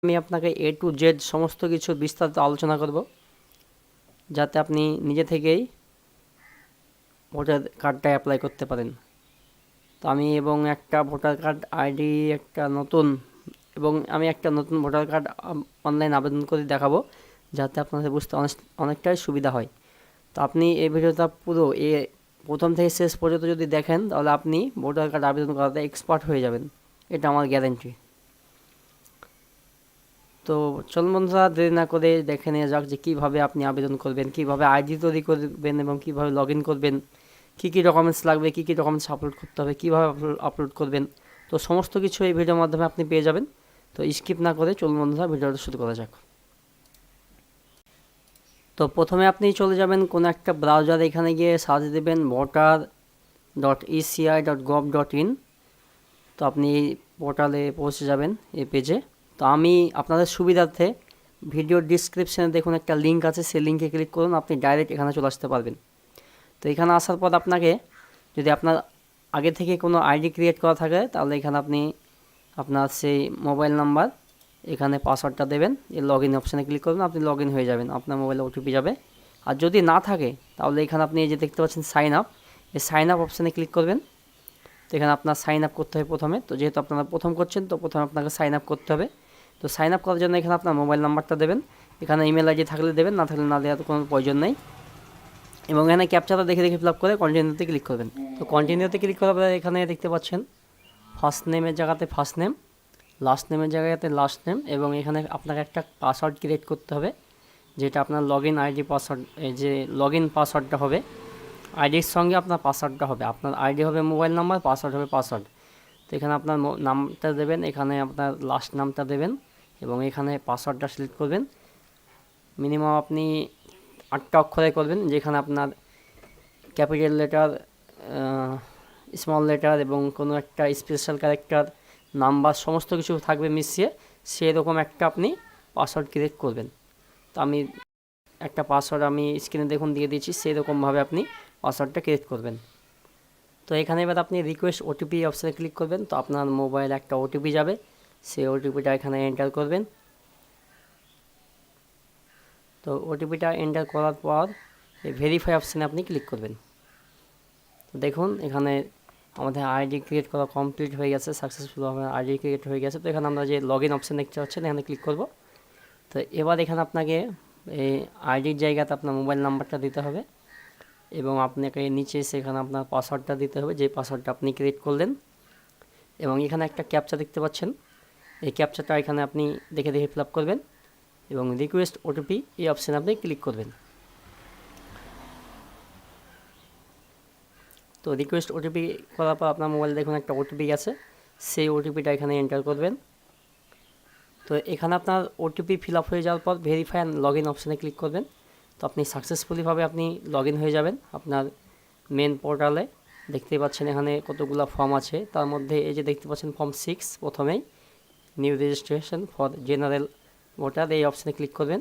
আমি আপনাকে A to Z সমস্ত কিছু বিস্তারিত আলোচনা করব, যাতে আপনি নিজে থেকেই ভোটার কার্ডটা অ্যাপ্লাই করতে পারেন। তো আমি একটা ভোটার কার্ড আইডি আমি একটা নতুন ভোটার কার্ড অনলাইন আবেদন করে দেখাবো, যাতে আপনাদের বুঝতে অনেকটাই সুবিধা হয়। তো আপনি এই ভিডিওটা পুরো প্রথম থেকে শেষ পর্যন্ত যদি দেখেন, তাহলে আপনি ভোটার কার্ড আবেদন করাতে এক্সপার্ট হয়ে যাবেন, এটা আমার গ্যারান্টি। তো চলুন বন্ধুরা, দেরি না করে দেখে নিয়ে যাক যে কীভাবে আপনি আবেদন করবেন, কীভাবে আইডি তৈরি করবেন এবং কীভাবে লগ ইন করবেন, কী কী ডকুমেন্টস লাগবে, কী কী ডকুমেন্টস আপলোড করতে হবে, কীভাবে আপলোড করবেন। তো সমস্ত কিছু এই ভিডিওর মাধ্যমে আপনি পেয়ে যাবেন। তো স্কিপ না করে চলুন বন্ধুরা, ভিডিওটা শুরু করা যাক। তো প্রথমে আপনি চলে যাবেন কোনো একটা ব্রাউজারে, এখানে গিয়ে সার্চ দেবেন voter.eci.gov.in। তো আপনি এই পোর্টালে পৌঁছে যাবেন, এই পেজে। তো আমি আপনাদের সুবিধার্থে ভিডিওর ডিসক্রিপশানে দেখুন একটা লিঙ্ক আছে, সেই লিঙ্কে ক্লিক করুন, আপনি ডাইরেক্ট এখানে চলে আসতে পারবেন। তো এখানে আসার পর আপনাকে যদি আপনার আগে থেকে কোনো আইডি ক্রিয়েট করা থাকে, তাহলে এখানে আপনি আপনার সেই মোবাইল নাম্বার, এখানে পাসওয়ার্ডটা দেবেন, এই লগ ইন অপশানে ক্লিক করবেন, আপনি লগ ইন হয়ে যাবেন, আপনার মোবাইলে ওটিপি যাবে। আর যদি না থাকে, তাহলে এখানে আপনি এই যে দেখতে পাচ্ছেন সাইন আপ, এই সাইন আপ অপশানে ক্লিক করবেন। তো এখানে আপনার সাইন আপ করতে হবে প্রথমে। তো যেহেতু আপনারা প্রথম করছেন, তো প্রথমে আপনাকে সাইন আপ করতে হবে। তো সাইন আপ করার জন্য এখানে আপনার মোবাইল নাম্বারটা দেবেন, এখানে ইমেল আইডি থাকলে দেবেন, না থাকলে না দেওয়ার কোনো প্রয়োজন নেই। এবং এখানে ক্যাপচাটা দেখে ফিল আপ করে কন্টিনিউতে ক্লিক করবেন। তো কন্টিনিউতে ক্লিক করার পরে এখানে দেখতে পাচ্ছেন ফার্স্ট নেমের জায়গাতে ফার্স্ট নেম, লাস্ট নেমের জায়গাতে লাস্ট নেম, এবং এখানে আপনাকে একটা পাসওয়ার্ড ক্রিয়েট করতে হবে, যেটা আপনার লগ ইন আইডি পাসওয়ার্ড, এই যে লগ ইন পাসওয়ার্ডটা হবে, আইডির সঙ্গে আপনার পাসওয়ার্ডটা হবে। আপনার আইডি হবে মোবাইল নাম্বার, পাসওয়ার্ড হবে পাসওয়ার্ড। তো এখানে আপনার নামটা দেবেন, এখানে আপনার লাস্ট নামটা দেবেন, এবং এখানে পাসওয়ার্ডটা সিলেক্ট করবেন। মিনিমাম আপনি 8টা অক্ষরে করবেন, যেখানে আপনার ক্যাপিটাল লেটার, স্মল লেটার এবং কোনো একটা স্পেশাল ক্যারেক্টার, নাম্বার সমস্ত কিছু থাকবে মিশিয়ে, সেরকম একটা আপনি পাসওয়ার্ড ক্রিয়েট করবেন। তো আমি একটা পাসওয়ার্ড আমি স্ক্রিনে দেখুন দিয়ে দিয়েছি, সেরকমভাবে আপনি পাসওয়ার্ডটা ক্রিয়েট করবেন। তো এখানে এবার আপনি রিকোয়েস্ট ওটিপি অপশানে ক্লিক করবেন। তো আপনার মোবাইলে একটা ওটিপি যাবে, সেই ওটিপিটা এখানে এন্টার করবেন। তো ওটিপিটা এন্টার করার পর এই ভেরিফাই অপশানে আপনি ক্লিক করবেন। তো দেখুন এখানে আমাদের আইডি ক্রিয়েট করা কমপ্লিট হয়ে গেছে, সাকসেসফুল আমার আইডি ক্রিয়েট হয়ে গেছে। তো এখানে আমরা যে লগ ইন অপশান দেখতে পাচ্ছেন, এখানে ক্লিক করব। তো এবার এখানে আপনাকে এই আইডির জায়গাতে আপনার মোবাইল নাম্বারটা দিতে হবে, এবং আপনাকে নিচে সেখানে আপনার পাসওয়ার্ডটা দিতে হবে, যে পাসওয়ার্ডটা আপনি ক্রিয়েট করলেন। এবং এখানে একটা ক্যাপচা দেখতে পাচ্ছেন, এই ক্যাপচাটা এখানে আপনি দেখে ফিল আপ করবেন, এবং রিকোয়েস্ট ওটিপি এই অপশানে আপনি ক্লিক করবেন। তো রিকোয়েস্ট ওটিপি করার পর আপনার মোবাইলে দেখুন একটা ওটিপি গেছে, সেই ওটিপিটা এখানে এন্টার করবেন। তো এখানে আপনার ওটিপি ফিল আপ হয়ে যাওয়ার পর ভেরিফাই অ্যান্ড লগ ইন অপশানে ক্লিক করবেন। তো আপনি সাকসেসফুলিভাবে আপনি লগ ইন হয়ে যাবেন আপনার মেন পোর্টালে। দেখতেই পাচ্ছেন এখানে কতগুলো ফর্ম আছে, তার মধ্যে এই যে দেখতে পাচ্ছেন ফর্ম 6, প্রথমেই new registration for general voter, এই অপশানে ক্লিক করবেন।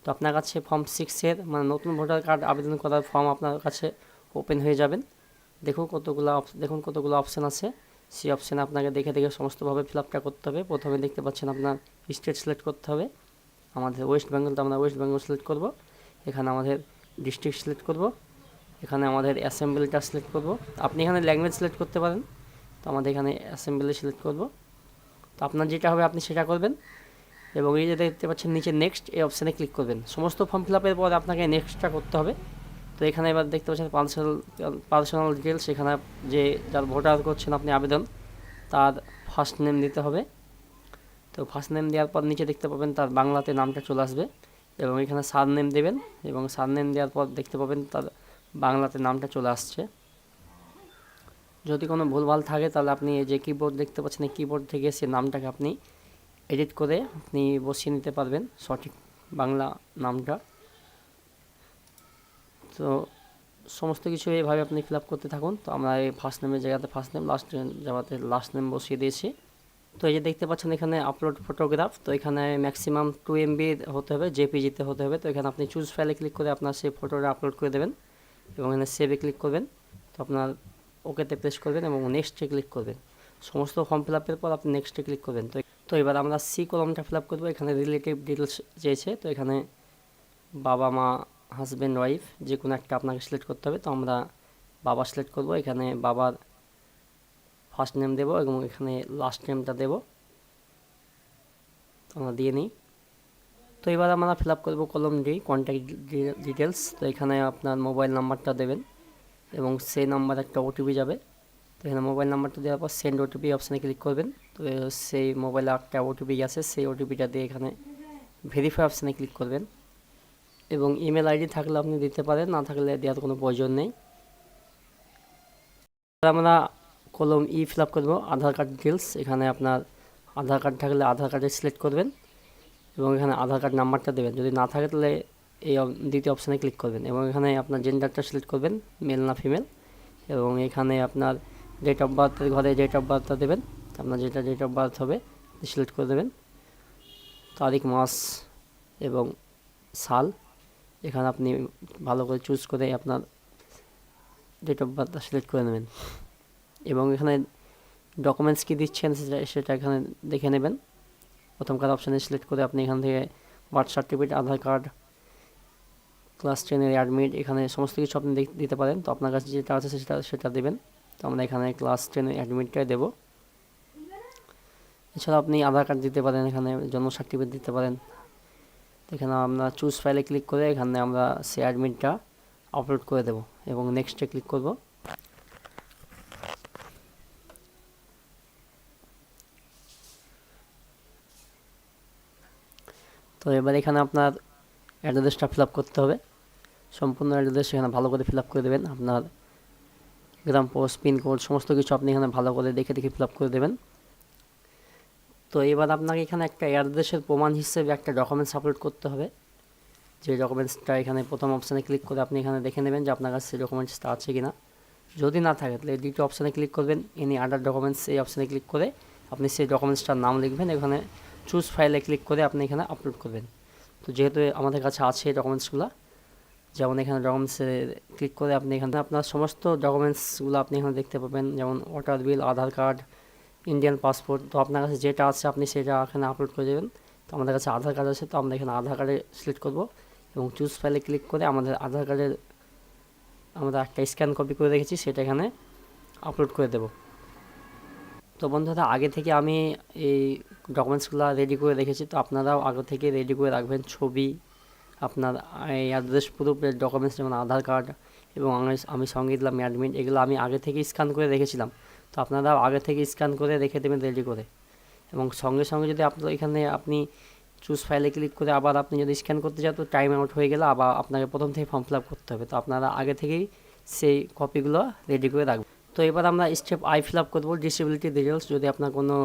তো আপনার কাছে ফর্ম 6-এর মানে নতুন ভোটার কার্ড আবেদন করার ফর্ম আপনার কাছে ওপেন হয়ে যাবেন। দেখুন কতগুলো অপশান আছে, সেই অপশানে আপনাকে দেখে সমস্তভাবে ফিল আপটা করতে হবে। প্রথমে দেখতে পাচ্ছেন আপনার স্টেট সিলেক্ট করতে হবে, আমাদের ওয়েস্ট বেঙ্গল, তো আমরা ওয়েস্ট বেঙ্গল সিলেক্ট করব। এখানে আমাদের ডিস্ট্রিক্ট সিলেক্ট করব, এখানে আমাদের অ্যাসেম্বলিটা সিলেক্ট করব। আপনি এখানে ল্যাঙ্গুয়েজ সিলেক্ট করতে পারেন, তো আমাদের এখানে অ্যাসেম্বলি সিলেক্ট করব। তো আপনার যেটা হবে আপনি সেটা করবেন, এবং এই যে দেখতে পাচ্ছেন নিচে নেক্সট, এই অপশানে ক্লিক করবেন। সমস্ত ফর্ম ফিল আপের পর আপনাকে নেক্সটটা করতে হবে। তো এখানে এবার দেখতে পাচ্ছেন পার্সোনাল ডিটেলস, এখানে যে যার ভোটার করছেন আপনি আবেদন, তার ফার্স্ট নেম দিতে হবে। তো ফার্স্ট নেম দেওয়ার পর নিচে দেখতে পাবেন তার বাংলাতে নামটা চলে আসবে, এবং এখানে সার নেম দেবেন, এবং সার নেম দেওয়ার পর দেখতে পাবেন তার বাংলাতে নামটা চলে আসছে। যদি কোনো ভুলভাল থাকে, তাহলে আপনি এই যে কিবোর্ড দেখতে পাচ্ছেন, এই কিবোর্ড থেকে সে নামটাকে আপনি এডিট করে আপনি বসিয়ে নিতে পারবেন সঠিক বাংলা নামটা। তো সমস্ত কিছু এইভাবে আপনি ফিল আপ করতে থাকুন। তো আমরা এই ফার্স্ট নেমের জায়গাতে ফার্স্ট নেম, লাস্ট জায়গাতে লাস্ট নেম বসিয়ে দিয়েছি। তো এই যে দেখতে পাচ্ছেন এখানে আপলোড ফটোগ্রাফ, তো এখানে ম্যাক্সিমাম 2 MB হতে হবে, জেপিজিতে হতে হবে। তো এখানে আপনি চুজ ফাইলে ক্লিক করে আপনার সেই ফটোটা আপলোড করে দেবেন, এবং এখানে সেভে ক্লিক করবেন। তো আপনার ওকেতে প্রেস করবেন এবং নেক্সটে ক্লিক করবেন। সমস্ত ফর্ম ফিল আপের পর আপনি নেক্সটে ক্লিক করবেন। তো এবার আমরা সি কলমটা ফিল আপ করবো। এখানে রিলেটিভ ডিটেলস চেয়েছে, তো এখানে বাবা মা হাজব্যান্ড ওয়াইফ যে কোনো একটা আপনাকে সিলেক্ট করতে হবে। তো আমরা বাবা সিলেক্ট করব। এখানে বাবার ফার্স্ট নেম দেবো এবং এখানে লাস্ট নেমটা দেবো। আমরা দিয়ে নিই। তো এবার আমরা ফিল আপ করবো কলম ডি কন্ট্যাক্ট ডিটেলস। তো এখানে আপনার মোবাইল নাম্বারটা দেবেন এবং সেই নাম্বার একটা ওটিপি যাবে। তো এখানে মোবাইল নাম্বারটা দেওয়ার পর সেন্ড ওটিপি অপশানে ক্লিক করবেন। তো সেই মোবাইলে একটা ওটিপি আছে, সেই ওটিপিটা দিয়ে এখানে ভেরিফাই অপশানে ক্লিক করবেন এবং ইমেল আইডি থাকলে আপনি দিতে পারেন, না থাকলে দেওয়ার কোনো প্রয়োজন নেই। আমরা কলম ই ফিল আপ করবো আধার কার্ড ডিটেলস। এখানে আপনার আধার কার্ড থাকলে আধার কার্ডে সিলেক্ট করবেন এবং এখানে আধার কার্ড নাম্বারটা দেবেন। যদি না থাকে তাহলে এই দ্বিতীয় অপশানে ক্লিক করবেন এবং এখানে আপনার জেন্ডারটা সিলেক্ট করবেন, মেল না ফিমেল, এবং এখানে আপনার ডেট অফ বার্থের ঘরে ডেট অফ বার্থটা দেবেন। আপনার যেটা ডেট অফ বার্থ হবে সিলেক্ট করে দেবেন, তারিখ মাস এবং সাল এখানে আপনি ভালো করে চুজ করে আপনার ডেট অফ বার্থটা সিলেক্ট করে নেবেন এবং এখানে ডকুমেন্টস কী দিচ্ছেন সেটা এখানে দেখে নেবেন। প্রথমকার অপশানে সিলেক্ট করে আপনি এখান থেকে বার্থ সার্টিফিকেট, আধার কার্ড, ক্লাস 10-এর অ্যাডমিট, এখানে সমস্ত কিছু আপনি দিতে পারেন। তো আপনার কাছে যেটা আছে সেটা দেবেন। তো আমরা এখানে ক্লাস 10-এর অ্যাডমিটটাই দেবো। এছাড়া আপনি আধার কার্ড দিতে পারেন, এখানে জন্ম সার্টিফিকেট দিতে পারেন। এখানে আমরা চুজ ফাইলে ক্লিক করে এখানে আমরা সেই অ্যাডমিটটা আপলোড করে দেব এবং নেক্সটে ক্লিক করব। তো এবার এখানে আপনার অ্যাড্রেসটা ফিল আপ করতে হবে। সম্পূর্ণ অ্যাড্রেস এখানে ভালো করে ফিল আপ করে দেবেন। আপনার গ্রাম, পোস্ট, পিনকোড সমস্ত কিছু আপনি এখানে ভালো করে দেখে ফিল আপ করে দেবেন। তো এবার আপনাকে এখানে একটা অ্যাড্রেসের প্রমাণ হিসেবে একটা ডকুমেন্টস আপলোড করতে হবে। যে ডকুমেন্টসটা এখানে প্রথম অপশানে ক্লিক করে আপনি এখানে দেখে নেবেন যে আপনার কাছে সেই ডকুমেন্টসটা আছে কি না। যদি না থাকে তাহলে দ্বিতীয় অপশানে ক্লিক করবেন, এনি আদার ডকুমেন্টস, এই অপশানে ক্লিক করে আপনি সেই ডকুমেন্টসটার নাম লিখবেন, এখানে চুজ ফাইলে ক্লিক করে আপনি এখানে আপলোড করবেন। তো যেহেতু আমাদের কাছে আছে এই ডকুমেন্টসগুলো, যেমন এখানে ডকুমেন্টসে ক্লিক করে আপনি এখানে আপনার সমস্ত ডকুমেন্টসগুলো আপনি এখানে দেখতে পাবেন, যেমন ওয়াটার বিল, আধার কার্ড, ইন্ডিয়ান পাসপোর্ট। তো আপনার কাছে যেটা আছে আপনি সেটা এখানে আপলোড করে দেবেন। তো আমাদের কাছে আধার কার্ড আছে, তো আমরা এখানে আধার কার্ডে সিলেক্ট করব এবং চুজ ফাইলে ক্লিক করে আমাদের আধার কার্ডের আমরা একটা স্ক্যান কপি করে রেখেছি সেটা এখানে আপলোড করে দেব। তো বন্ধুরা, আগে থেকে আমি এই ডকুমেন্টসগুলো রেডি করে রেখেছি, তো আপনারাও আগে থেকে রেডি করে রাখবেন। ছবি, আপনার এই অ্যাড্রেস প্রুফের ডকুমেন্টস যেমন আধার কার্ড এবং আমি সঙ্গে দিলাম অ্যাডমিট, এগুলো আমি আগে থেকে স্ক্যান করে রেখেছিলাম। তো আপনারাও আগে থেকে স্ক্যান করে রেখে দেবেন রেডি করে। এবং সঙ্গে সঙ্গে যদি আপনার এখানে আপনি চুজ ফাইলে ক্লিক করে আবার আপনি যদি স্ক্যান করতে চান তো টাইম আউট হয়ে গেলে আবার আপনাকে প্রথম থেকে ফর্ম ফিল আপ করতে হবে। তো আপনারা আগে থেকেই সেই কপিগুলো রেডি করে রাখবেন। তো এবার আমরা স্টেপ আই ফিল আপ করবো, ডিসেবিলিটি ডিটেলস। যদি আপনার কোনো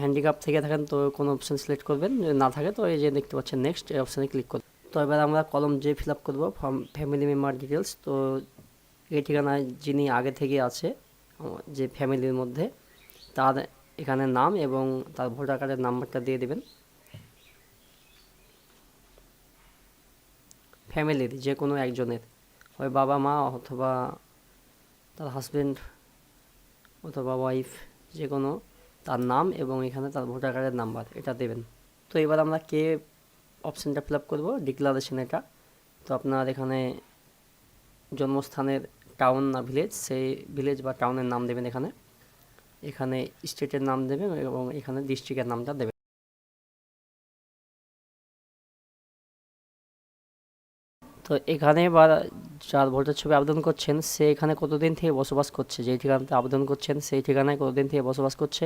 হ্যান্ডিক্যাপ থেকে থাকেন তো কোনো অপশান সিলেক্ট করবেন, যদি না থাকে তো এই যে দেখতে পাচ্ছেন নেক্সট, এই অপশানে ক্লিক করবেন। তো এবার আমরা কলম জে ফিল আপ করবো, ফ্যামিলি মেম্বার ডিটেলস। তো এই ঠিকানায় যিনি আগে থেকে আছে যে ফ্যামিলির মধ্যে, তার এখানে নাম এবং তার ভোটার কার্ডের নাম্বারটা দিয়ে দেবেন। ফ্যামিলির যে কোনো একজনের, হয় বাবা মা অথবা তার হাজব্যান্ড অথবা ওয়াইফ, যে কোনো তার নাম এবং এখানে তার ভোটার কার্ডের নাম্বার এটা দেবেন। তো এবার আমরা কে অপশানটা ফিল আপ করবো, ডিক্লারেশন এটা। তো আপনার এখানে জন্মস্থানের টাউন না ভিলেজ, সেই ভিলেজ বা টাউনের নাম দেবেন। এখানে স্টেটের নাম দেবেন এবং এখানে ডিস্ট্রিক্টের নামটা দেবেন। তো এখানে বা যার ভোটার ছবি আবেদন করছেন সে এখানে কতদিন থেকে বসবাস করছে, যেই ঠিকানাতে আবেদন করছেন সেই ঠিকানায় কতদিন থেকে বসবাস করছে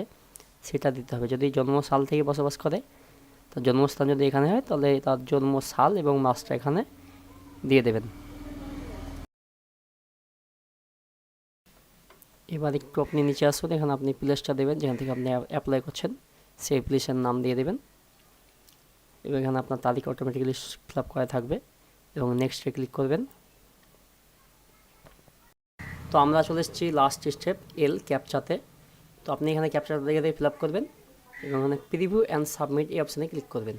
সেটা দিতে হবে। যদি জন্মসাল থেকে বসবাস করে, তার জন্মস্থান যদি এখানে হয় তাহলে তার জন্মসাল এবং মাসটা এখানে দিয়ে দেবেন। এবার একটু আপনি নিচে আসুন, এখানে আপনি প্লেসটা দেবেন যেখান থেকে আপনি অ্যাপ্লাই করছেন, সেই প্লেসের নাম দিয়ে দেবেন এবং এখানে আপনার তারিখ অটোমেটিক্যালি ফিল আপ করা থাকবে এবং নেক্সটে ক্লিক করবেন। তো আমরা চলে এসেছি লাস্ট স্টেপ এল, ক্যাপচাতে। তো আপনি এখানে ক্যাপচাটা দেখে ফিল আপ করবেন এবং এখানে প্রিভিউ অ্যান্ড সাবমিট এই অপশানে ক্লিক করবেন।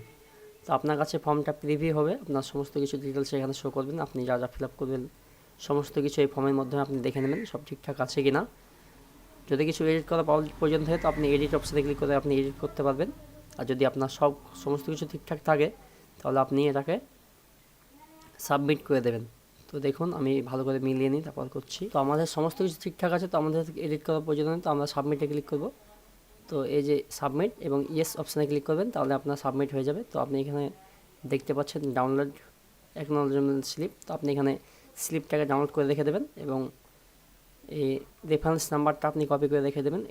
তো আপনার কাছে ফর্মটা প্রিভিউ হবে, আপনার সমস্ত কিছু ডিটেলস এখানে শো করবেন। আপনি যা যা ফিল আপ করবেন সমস্ত কিছু এই ফর্মের মাধ্যমে আপনি দেখে নেবেন সব ঠিকঠাক আছে কি না। যদি কিছু এডিট করা প্রয়োজন থাকে তো আপনি এডিট অপশানে ক্লিক করে আপনি এডিট করতে পারবেন। আর যদি আপনার সমস্ত কিছু ঠিকঠাক থাকে তাহলে আপনি এটাকে সাবমিট করে দেবেন। তো দেখুন আমি ভালো করে মিলিয়ে নিই, তারপর করছি। তো আমাদের সমস্ত কিছু ঠিকঠাক আছে, তো আমাদের এডিট করার প্রয়োজন নেই, তো আমরা সাবমিটে ক্লিক করব। তো এই যে সাবমিট এবং ইয়েস অপশানে ক্লিক করবেন, তাহলে আপনার সাবমিট হয়ে যাবে। তো আপনি এখানে দেখতে পাচ্ছেন ডাউনলোড অ্যাকনলেজমেন্ট স্লিপ। তো আপনি এখানে স্লিপটাকে ডাউনলোড করে রেখে দেবেন এবং এই রেফারেন্স নাম্বারটা আপনি কপি করে রেখে দেবেন।